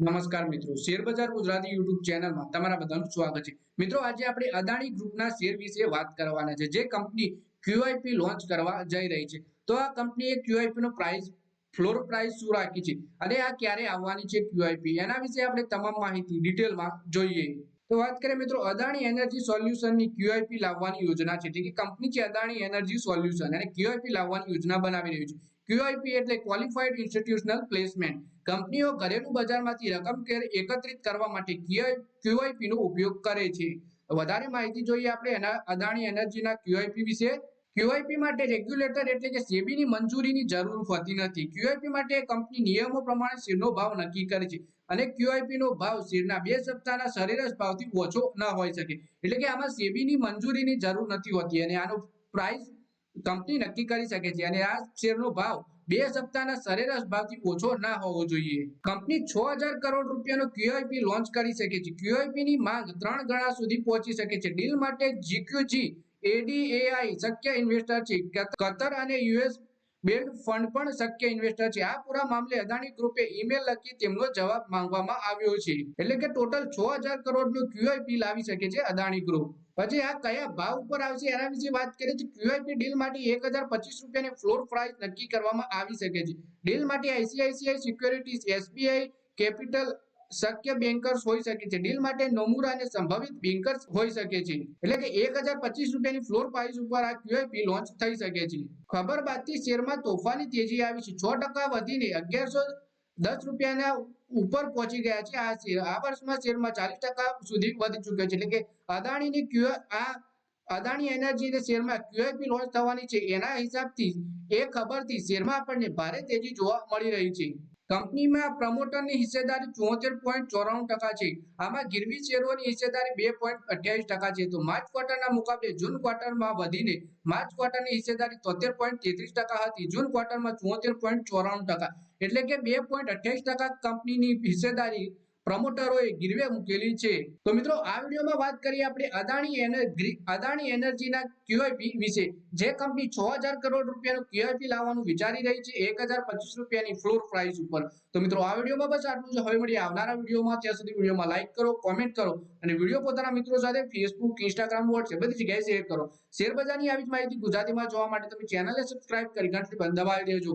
નમસ્કાર મિત્રો, શેરબજાર ગુજરાતી યુટ્યુબ ચેનલમાં તમારા બધાનું સ્વાગત છે। મિત્રો, આજે આપણે અદાણી ગ્રુપના શેર વિશે વાત કરવાના છે, જે કંપની QIP લોન્ચ કરવા જઈ રહી છે। તો આ કંપનીએ QIP નો પ્રાઇસ ફ્લોર પ્રાઇસ શું રાખી છે અને આ ક્યારે આવવાની છે QIP, એના વિશે આપણે તમામ માહિતી ડિટેલમાં જોઈએ। તો વાત કરીએ મિત્રો, અદાણી એનર્જી સોલ્યુશનની QIP લાવવાની યોજના છે, એટલે કે કંપની છે અદાણી એનર્જી સોલ્યુશન અને QIP લાવવાની યોજના બનાવી રહી છે। QIP એટલે ક્વોલિફાઈડ ઇન્સ્ટિટ્યુશનલ પ્લેસમેન્ટ। કંપનીઓ ઘરેલું બજારમાંથી રકમ એકત્રિત કરવા માટે QIP નો ઉપયોગ કરે છે। વધારે માહિતી જોઈએ આપણે એના અદાણી એનર્જીના QIP વિશે। QIP માટે રેગ્યુલેટર એટલે કે સેબીની મંજૂરીની જરૂર હોતી નથી। QIP માટે કંપની નિયમો પ્રમાણે શેરનો ભાવ નક્કી કરે છે અને QIP નો ભાવ શેરના 2 સપ્તાહના સરેરાશ ભાવથી ઓછો ન હોઈ શકે, એટલે કે આમાં સેબીની મંજૂરીની જરૂર નથી હોતી અને આનો પ્રાઇસ કંપની નક્કી કરી શકે છે અને આ શેરનો ભાવ 2 સપ્તાહના સરેરાશ ભાવથી ઓછો ના હોવો જોઈએ। કંપની 6000 કરોડ રૂપિયાનો QIP લોન્ચ કરી શકે છે। QIP ની માંગ 3 ગણા સુધી પહોંચી શકે છે। ડીલ માટે GQG ADAI શક્ય ઇન્વેસ્ટર છે। કતર અને US બેલ્ડ ફંડ પણ શક્ય ઇન્વેસ્ટર છે। આ પૂરા મામલે અદાણી ગ્રુપે ઈમેલ લખી તેમનો જવાબ માંગવામાં આવ્યો છે, એટલે કે ટોટલ 6000 કરોડનું QIP લાવી શકે છે અદાણી ગ્રુપ। પછી આ કયા ભાવ ઉપર આવશે એના વિશે વાત કરીએ તો QIP ડીલ માટે 1025 રૂપિયાની ફ્લોર પ્રાઇસ નક્કી કરવામાં આવી શકે છે। ડીલ માટે ICICI સિક્યોરિટીઝ, SBI કેપિટલ શક્ય બેન્કર્સ હોઈ શકે છે। ડીલ માટે નોમુરા અને સંભવિત બેન્કર્સ હોઈ શકે છે, એટલે કે 1025 રૂપિયાની ફ્લોર પ્રાઇસ ઉપર આ QIP લોન્ચ થઈ શકે છે। ખબર બાદથી શેરમાં તોફાની તેજી આવી છે। 6% વધીને 1110 રૂપિયાના ઉપર પહોંચી ગયા છે। આ વર્ષમાં શેરમાં 40% સુધી વધી ચૂક્યો છે, એટલે કે અદાણી એનર્જીના શેરમાં QIP લોન્ચ થવાની છે એના હિસાબથી એ ખબરથી શેરમાં આપણને ભારે તેજી જોવા મળી રહી છે। કંપનીમાં પ્રમોટરની હિસ્સેદારી 74.94% છે। આમાં ગીરવી શેરોની હિસ્સેદારી 2.28% છે। તો માર્ચ ક્વાર્ટરના મુકાબલે જૂન ક્વાર્ટરમાં વધીને માર્ચ ક્વાર્ટરની હિસ્સેદારી 73.33% હતી। જૂન ક્વાર્ટરમાં 74.94%, એટલે કે 2.28% કંપનીની હિસ્સેદારી પ્રમોટરોએ ગીરવે મૂકેલી છે। તો મિત્રો, આ વિડીયોમાં વાત કરીએ આપણે અદાણી એનર્જીના QIP વિશે, જે કંપની 6000 કરોડ રૂપિયાનું QIP લાવવાનું વિચારી રહી છે 1025 રૂપિયાની ફ્લોર પ્રાઇસ ઉપર। તો મિત્રો, આ વિડીયોમાં બસ આટલું જ। હવે મળીએ આવનારા વિડીયોમાં, ત્યાં સુધી વિડીયોમાં લાઈક કરો, કોમેન્ટ કરો અને વિડીયો પોતાના મિત્રો સાથે ફેસબુક, ઇન્સ્ટાગ્રામ, વોટ્સએપ બધી જગ્યાએ શેર કરો। શેર બજારની આવી જ માહિતી ગુજરાતીમાં જોવા માટે તમે ચેનલને સબસ્ક્રાઇબ કરી ઘંટડી પર દબાવી દેજો।